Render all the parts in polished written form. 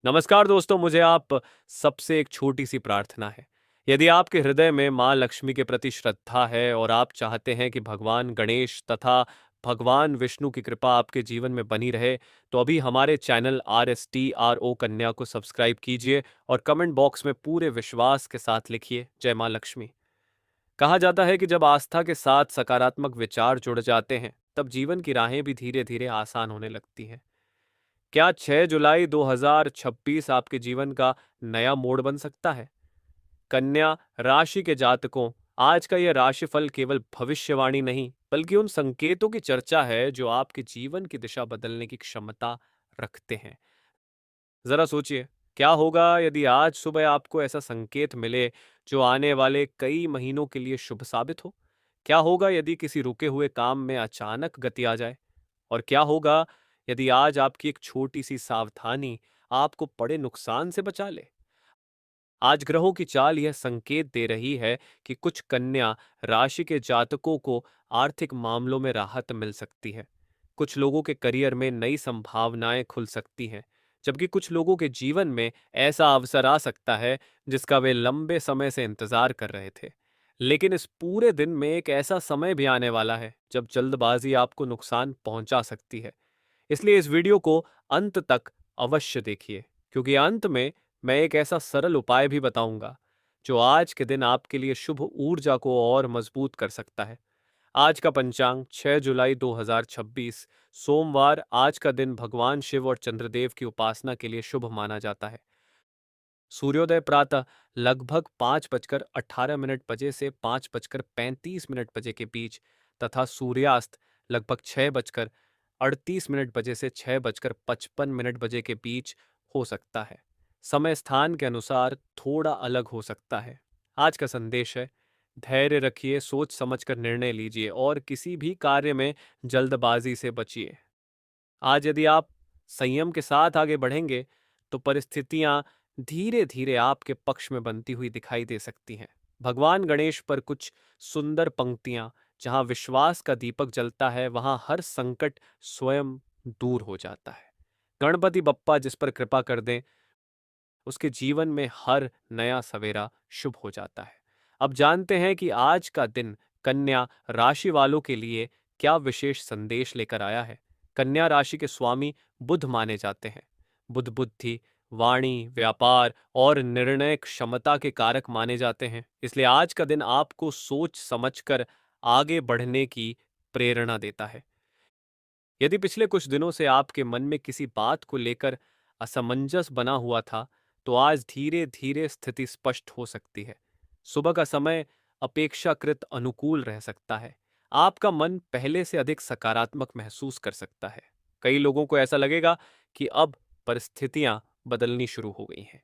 नमस्कार दोस्तों, मुझे आप सबसे एक छोटी-सी प्रार्थना है। यदि आपके हृदय में माँ लक्ष्मी के प्रति श्रद्धा है और आप चाहते हैं कि भगवान गणेश तथा भगवान विष्णु की कृपा आपके जीवन में बनी रहे, तो अभी हमारे चैनल RSTRO कन्या को सब्सक्राइब कीजिए और कमेंट बॉक्स में पूरे विश्वास के साथ लिखिए, जय माँ लक्ष्मी। कहा जाता है कि जब आस्था के साथ सकारात्मक विचार जुड़ जाते हैं, तब जीवन की राहें भी धीरे-धीरे आसान होने लगती हैं। क्या 6 जुलाई 2026 आपके जीवन का नया मोड़ बन सकता है? कन्या राशि के जातकों, आज का यह राशिफल केवल भविष्यवाणी नहीं, बल्कि उन संकेतों की चर्चा है जो आपके जीवन की दिशा बदलने की क्षमता रखते हैं। जरा सोचिए, क्या होगा यदि आज सुबह आपको ऐसा संकेत मिले जो आने वाले कई महीनों के लिए शुभ साबित हो? क्या होगा यदि किसी रुके हुए काम में अचानक गति आ जाए? और क्या होगा यदि आज आपकी एक छोटी सी सावधानी आपको बड़े नुकसान से बचा ले? आज ग्रहों की चाल यह संकेत दे रही है कि कुछ कन्या राशि के जातकों को आर्थिक मामलों में राहत मिल सकती है। कुछ लोगों के करियर में नई संभावनाएं खुल सकती हैं, जबकि कुछ लोगों के जीवन में ऐसा अवसर आ सकता है जिसका वे लंबे समय से इंतजार कर रहे थे। लेकिन इस पूरे दिन में एक ऐसा समय भी आने वाला है जब जल्दबाजी आपको नुकसान पहुंचा सकती है। इसलिए इस वीडियो को अंत तक अवश्य देखिए, क्योंकि अंत में मैं एक ऐसा सरल उपाय भी बताऊंगा जो आज के दिन आपके लिए शुभ ऊर्जा को और मजबूत कर सकता है। आज का पंचांग 6 जुलाई 2026 सोमवार। आज का दिन भगवान शिव और चंद्रदेव की उपासना के लिए शुभ माना जाता है। सूर्योदय प्रातः लगभग 5:18 बजे से 5:35 बजे के बीच तथा सूर्यास्त लगभग 6:38 बजे से 6:55 बजे के बीच हो सकता है। समय स्थान के अनुसार थोड़ा अलग हो सकता है। आज का संदेश है, धैर्य रखिए, सोच समझकर निर्णय लीजिए और किसी भी कार्य में जल्दबाजी से बचिए। आज यदि आप संयम के साथ आगे बढ़ेंगे, तो परिस्थितियां धीरे धीरे आपके पक्ष में बनती हुई दिखाई दे सकती हैं। भगवान गणेश पर कुछ सुंदर पंक्तियां, जहां विश्वास का दीपक जलता है वहां हर संकट स्वयं दूर हो जाता है। गणपति बप्पा जिस पर कृपा कर दें, उसके जीवन में हर नया सवेरा शुभ हो जाता है। अब जानते हैं कि आज का दिन कन्या राशि वालों के लिए क्या विशेष संदेश लेकर आया है। कन्या राशि के स्वामी बुध माने जाते हैं। बुध बुद्धि, वाणी, व्यापार और निर्णय क्षमता के कारक माने जाते हैं। इसलिए आज का दिन आपको सोच समझकर आगे बढ़ने की प्रेरणा देता है। यदि पिछले कुछ दिनों से आपके मन में किसी बात को लेकर असमंजस बना हुआ था, तो आज धीरे धीरे स्थिति स्पष्ट हो सकती है। सुबह का समय अपेक्षाकृत अनुकूल रह सकता है। आपका मन पहले से अधिक सकारात्मक महसूस कर सकता है। कई लोगों को ऐसा लगेगा कि अब परिस्थितियां बदलनी शुरू हो गई हैं।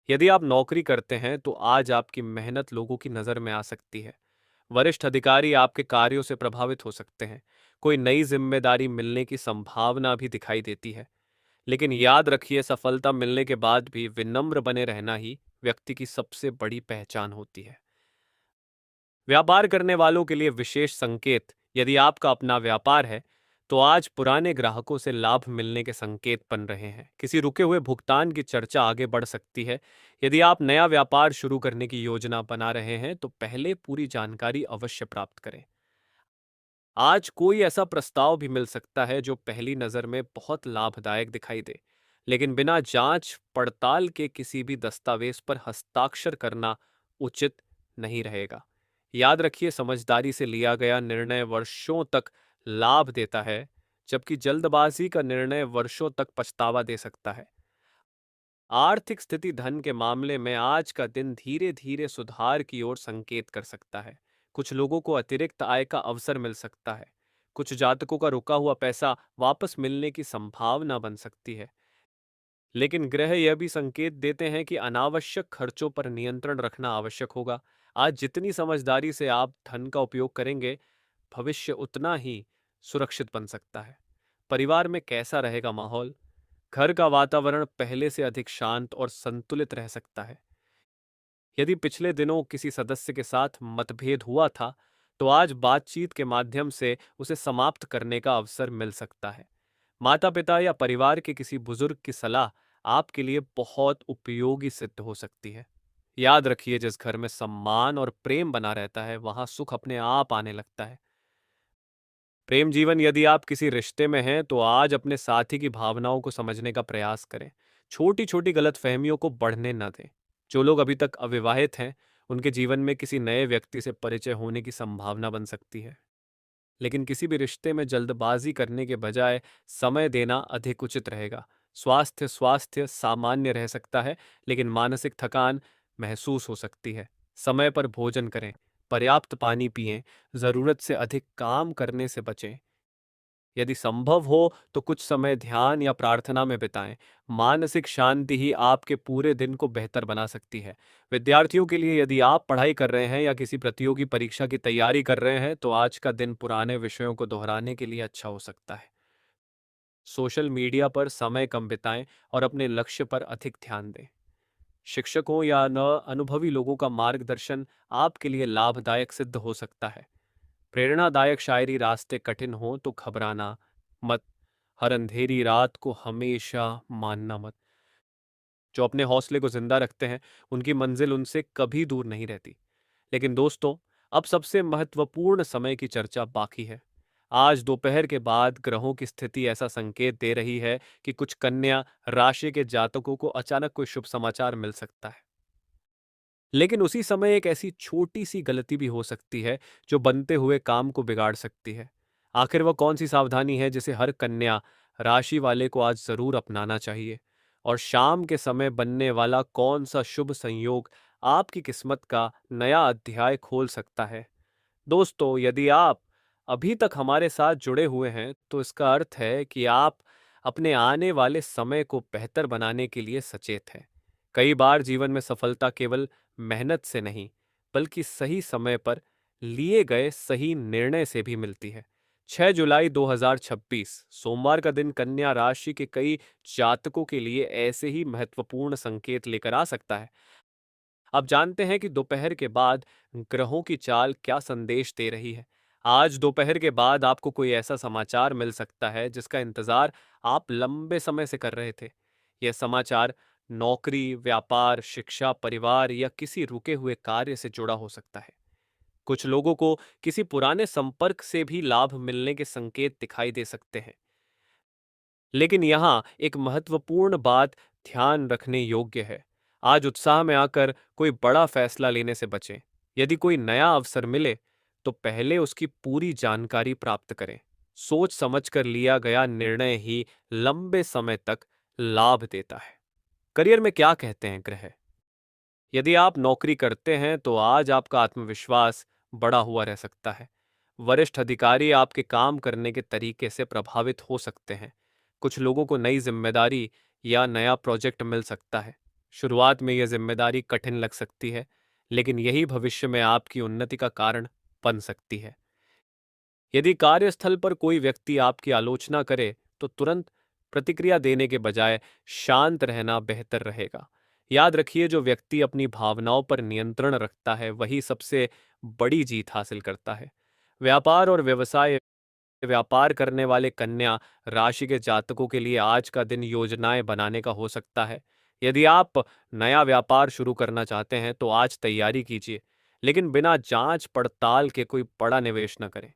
यदि आप नौकरी करते हैं, तो आज आपकी मेहनत लोगों की नज़र में आ सकती है। वरिष्ठ अधिकारी आपके कार्यों से प्रभावित हो सकते हैं। कोई नई जिम्मेदारी मिलने की संभावना भी दिखाई देती है। लेकिन याद रखिए, सफलता मिलने के बाद भी विनम्र बने रहना ही व्यक्ति की सबसे बड़ी पहचान होती है। व्यापार करने वालों के लिए विशेष संकेत, यदि आपका अपना व्यापार है, तो आज पुराने ग्राहकों से लाभ मिलने के संकेत बन रहे हैं। किसी रुके हुए भुगतान की चर्चा आगे बढ़ सकती है। यदि आप नया व्यापार शुरू करने की योजना बना रहे हैं, तो पहले पूरी जानकारी अवश्य प्राप्त करें। आज कोई ऐसा प्रस्ताव भी मिल सकता है जो पहली नज़र में बहुत लाभदायक दिखाई दे, लेकिन बिना जांच पड़ताल के किसी भी दस्तावेज पर हस्ताक्षर करना उचित नहीं रहेगा। याद रखिए, समझदारी से लिया गया निर्णय वर्षों तक लाभ देता है, जबकि जल्दबाजी का निर्णय वर्षों तक पछतावा दे सकता है। आर्थिक स्थिति धन के मामले में आज का दिन धीरे धीरे सुधार की ओर संकेत कर सकता है। कुछ लोगों को अतिरिक्त आय का अवसर मिल सकता है। कुछ जातकों का रुका हुआ पैसा वापस मिलने की संभावना बन सकती है। लेकिन ग्रह यह भी संकेत देते हैं कि अनावश्यक खर्चों पर नियंत्रण रखना आवश्यक होगा। आज जितनी समझदारी से आप धन का उपयोग करेंगे, भविष्य उतना ही सुरक्षित बन सकता है। परिवार में कैसा रहेगा माहौल? घर का वातावरण पहले से अधिक शांत और संतुलित रह सकता है। यदि पिछले दिनों किसी सदस्य के साथ मतभेद हुआ था, तो आज बातचीत के माध्यम से उसे समाप्त करने का अवसर मिल सकता है। माता पिता या परिवार के किसी बुजुर्ग की सलाह आपके लिए बहुत उपयोगी सिद्ध हो सकती है। याद रखिए, जिस घर में सम्मान और प्रेम बना रहता है, वहां सुख अपने आप आने लगता है। प्रेम जीवन यदि आप किसी रिश्ते में हैं, तो आज अपने साथी की भावनाओं को समझने का प्रयास करें। छोटी छोटी गलतफहमियों को बढ़ने न दें। जो लोग अभी तक अविवाहित हैं, उनके जीवन में किसी नए व्यक्ति से परिचय होने की संभावना बन सकती है। लेकिन किसी भी रिश्ते में जल्दबाजी करने के बजाय समय देना अधिक उचित रहेगा। स्वास्थ्य स्वास्थ्य सामान्य रह सकता है, लेकिन मानसिक थकान महसूस हो सकती है। समय पर भोजन करें, पर्याप्त पानी पिएं, जरूरत से अधिक काम करने से बचें। यदि संभव हो तो कुछ समय ध्यान या प्रार्थना में बिताएं। मानसिक शांति ही आपके पूरे दिन को बेहतर बना सकती है। विद्यार्थियों के लिए, यदि आप पढ़ाई कर रहे हैं या किसी प्रतियोगी परीक्षा की तैयारी कर रहे हैं, तो आज का दिन पुराने विषयों को दोहराने के लिए अच्छा हो सकता है। सोशल मीडिया पर समय कम बिताएं और अपने लक्ष्य पर अधिक ध्यान दें। शिक्षकों या न अनुभवी लोगों का मार्गदर्शन आपके लिए लाभदायक सिद्ध हो सकता है। प्रेरणादायक शायरी रास्ते कठिन हो तो घबराना मत। हर अंधेरी रात को हमेशा मानना मत। जो अपने हौसले को जिंदा रखते हैं, उनकी मंजिल उनसे कभी दूर नहीं रहती। लेकिन दोस्तों, अब सबसे महत्वपूर्ण समय की चर्चा बाकी है। आज दोपहर के बाद ग्रहों की स्थिति ऐसा संकेत दे रही है कि कुछ कन्या राशि के जातकों को अचानक कोई शुभ समाचार मिल सकता है। लेकिन उसी समय एक ऐसी छोटी सी गलती भी हो सकती है जो बनते हुए काम को बिगाड़ सकती है। आखिर वह कौन सी सावधानी है जिसे हर कन्या राशि वाले को आज जरूर अपनाना चाहिए? और शाम के समय बनने वाला कौन सा शुभ संयोग आपकी किस्मत का नया अध्याय खोल सकता है? दोस्तों, यदि आप अभी तक हमारे साथ जुड़े हुए हैं, तो इसका अर्थ है कि आप अपने आने वाले समय को बेहतर बनाने के लिए सचेत हैं। कई बार जीवन में सफलता केवल मेहनत से नहीं, बल्कि सही समय पर लिए गए सही निर्णय से भी मिलती है। 6 जुलाई 2026 सोमवार का दिन कन्या राशि के कई जातकों के लिए ऐसे ही महत्वपूर्ण संकेत लेकर आ सकता है। अब जानते हैं कि दोपहर के बाद ग्रहों की चाल क्या संदेश दे रही है। आज दोपहर के बाद आपको कोई ऐसा समाचार मिल सकता है जिसका इंतजार आप लंबे समय से कर रहे थे। यह समाचार नौकरी, व्यापार, शिक्षा, परिवार या किसी रुके हुए कार्य से जुड़ा हो सकता है। कुछ लोगों को किसी पुराने संपर्क से भी लाभ मिलने के संकेत दिखाई दे सकते हैं। लेकिन यहाँ एक महत्वपूर्ण बात ध्यान रखने योग्य है। आज उत्साह में आकर कोई बड़ा फैसला लेने से बचें। यदि कोई नया अवसर मिले, तो पहले उसकी पूरी जानकारी प्राप्त करें। सोच समझकर लिया गया निर्णय ही लंबे समय तक लाभ देता है। करियर में क्या कहते हैं ग्रह? यदि आप नौकरी करते हैं, तो आज आपका आत्मविश्वास बढ़ा हुआ रह सकता है। वरिष्ठ अधिकारी आपके काम करने के तरीके से प्रभावित हो सकते हैं। कुछ लोगों को नई जिम्मेदारी या नया प्रोजेक्ट मिल सकता है। शुरुआत में यह जिम्मेदारी कठिन लग सकती है, लेकिन यही भविष्य में आपकी उन्नति का कारण बन सकती है। यदि कार्यस्थल पर कोई व्यक्ति आपकी आलोचना करे, तो तुरंत प्रतिक्रिया देने के बजाय शांत रहना बेहतर रहेगा। याद रखिए, जो व्यक्ति अपनी भावनाओं पर नियंत्रण रखता है, वही सबसे बड़ी जीत हासिल करता है। व्यापार और व्यवसाय व्यापार करने वाले कन्या राशि के जातकों के लिए आज का दिन योजनाएं बनाने का हो सकता है। यदि आप नया व्यापार शुरू करना चाहते हैं, तो आज तैयारी कीजिए, लेकिन बिना जांच पड़ताल के कोई बड़ा निवेश न करें।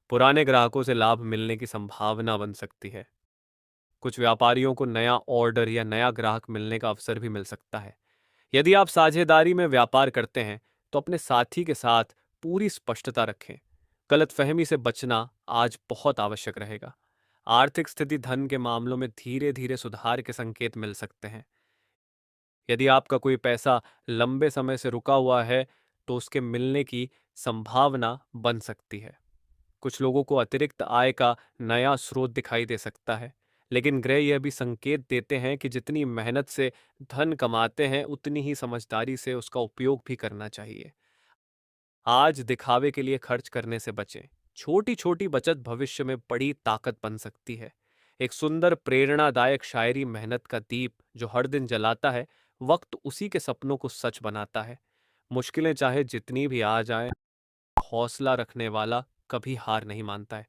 पुराने ग्राहकों से लाभ मिलने की संभावना बन सकती है। कुछ व्यापारियों को नया ऑर्डर या नया ग्राहक मिलने का अवसर भी मिल सकता है। यदि आप साझेदारी में व्यापार करते हैं, तो अपने साथी के साथ पूरी स्पष्टता रखें। गलतफहमी से बचना आज बहुत आवश्यक रहेगा। आर्थिक स्थिति, धन के मामलों में धीरे धीरे सुधार के संकेत मिल सकते हैं। यदि आपका कोई पैसा लंबे समय से रुका हुआ है, तो उसके मिलने की संभावना बन सकती है। कुछ लोगों को अतिरिक्त आय का नया स्रोत दिखाई दे सकता है, लेकिन ग्रह यह भी संकेत देते हैं कि जितनी मेहनत से धन कमाते हैं, उतनी ही समझदारी से उसका उपयोग भी करना चाहिए। आज दिखावे के लिए खर्च करने से बचें। छोटी छोटी बचत भविष्य में बड़ी ताकत बन सकती है। एक सुंदर प्रेरणादायक शायरी मेहनत का दीप जो हर दिन जलाता है, वक्त उसी के सपनों को सच बनाता है। मुश्किलें चाहे जितनी भी आ जाएं, हौसला रखने वाला कभी हार नहीं मानता है।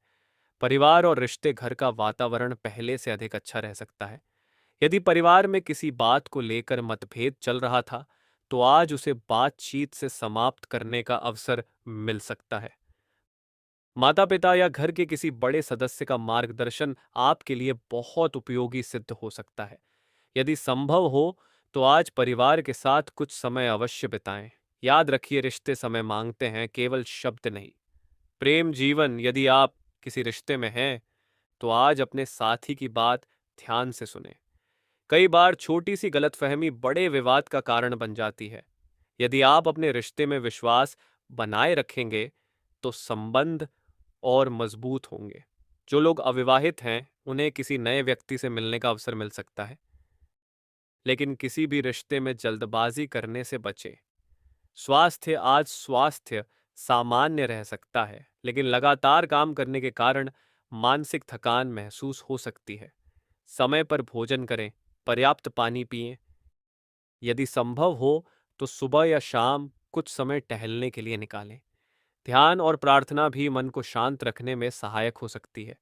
परिवार और रिश्ते, घर का वातावरण पहले से अधिक अच्छा रह सकता है। यदि परिवार में किसी बात को लेकर मतभेद चल रहा था, तो आज उसे बातचीत से समाप्त करने का अवसर मिल सकता है। माता पिता या घर के किसी बड़े सदस्य का मार्गदर्शन आपके लिए बहुत उपयोगी सिद्ध हो सकता है। यदि संभव हो तो आज परिवार के साथ कुछ समय अवश्य बिताएं। याद रखिए, रिश्ते समय मांगते हैं, केवल शब्द नहीं। प्रेम जीवन, यदि आप किसी रिश्ते में हैं तो आज अपने साथी की बात ध्यान से सुने। कई बार छोटी सी गलतफहमी बड़े विवाद का कारण बन जाती है। यदि आप अपने रिश्ते में विश्वास बनाए रखेंगे तो संबंध और मजबूत होंगे। जो लोग अविवाहित हैं उन्हें किसी नए व्यक्ति से मिलने का अवसर मिल सकता है, लेकिन किसी भी रिश्ते में जल्दबाजी करने से बचें। स्वास्थ्य सामान्य रह सकता है, लेकिन लगातार काम करने के कारण मानसिक थकान महसूस हो सकती है। समय पर भोजन करें, पर्याप्त पानी पिएं। यदि संभव हो तो सुबह या शाम कुछ समय टहलने के लिए निकालें। ध्यान और प्रार्थना भी मन को शांत रखने में सहायक हो सकती है।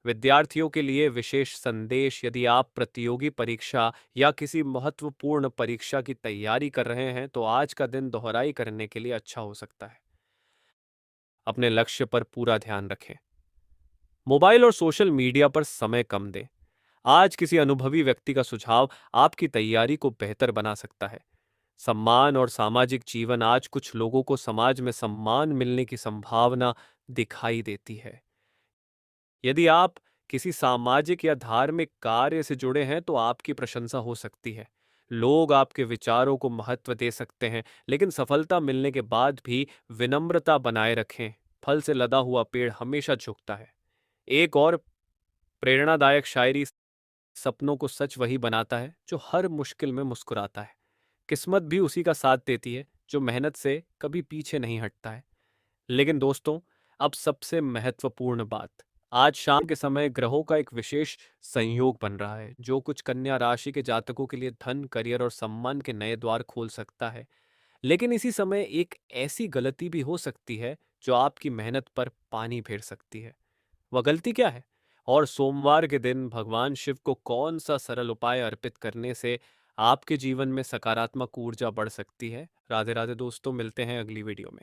विद्यार्थियों के लिए विशेष संदेश, यदि आप प्रतियोगी परीक्षा या किसी महत्वपूर्ण परीक्षा की तैयारी कर रहे हैं तो आज का दिन दोहराई करने के लिए अच्छा हो सकता है। अपने लक्ष्य पर पूरा ध्यान रखें। मोबाइल और सोशल मीडिया पर समय कम दें। आज किसी अनुभवी व्यक्ति का सुझाव आपकी तैयारी को बेहतर बना सकता है। सम्मान और सामाजिक जीवन, आज कुछ लोगों को समाज में सम्मान मिलने की संभावना दिखाई देती है। यदि आप किसी सामाजिक या धार्मिक कार्य से जुड़े हैं तो आपकी प्रशंसा हो सकती है। लोग आपके विचारों को महत्व दे सकते हैं, लेकिन सफलता मिलने के बाद भी विनम्रता बनाए रखें। फल से लदा हुआ पेड़ हमेशा झुकता है। एक और प्रेरणादायक शायरी: सपनों को सच वही बनाता है जो हर मुश्किल में मुस्कुराता है। किस्मत भी उसी का साथ देती है जो मेहनत से कभी पीछे नहीं हटता है। लेकिन दोस्तों, अब सबसे महत्वपूर्ण बात, आज शाम के समय ग्रहों का एक विशेष संयोग बन रहा है जो कुछ कन्या राशि के जातकों के लिए धन, करियर और सम्मान के नए द्वार खोल सकता है। लेकिन इसी समय एक ऐसी गलती भी हो सकती है जो आपकी मेहनत पर पानी फेर सकती है। वह गलती क्या है? और सोमवार के दिन भगवान शिव को कौन सा सरल उपाय अर्पित करने से आपके जीवन में सकारात्मक ऊर्जा बढ़ सकती है? राधे राधे दोस्तों, मिलते हैं अगली वीडियो में।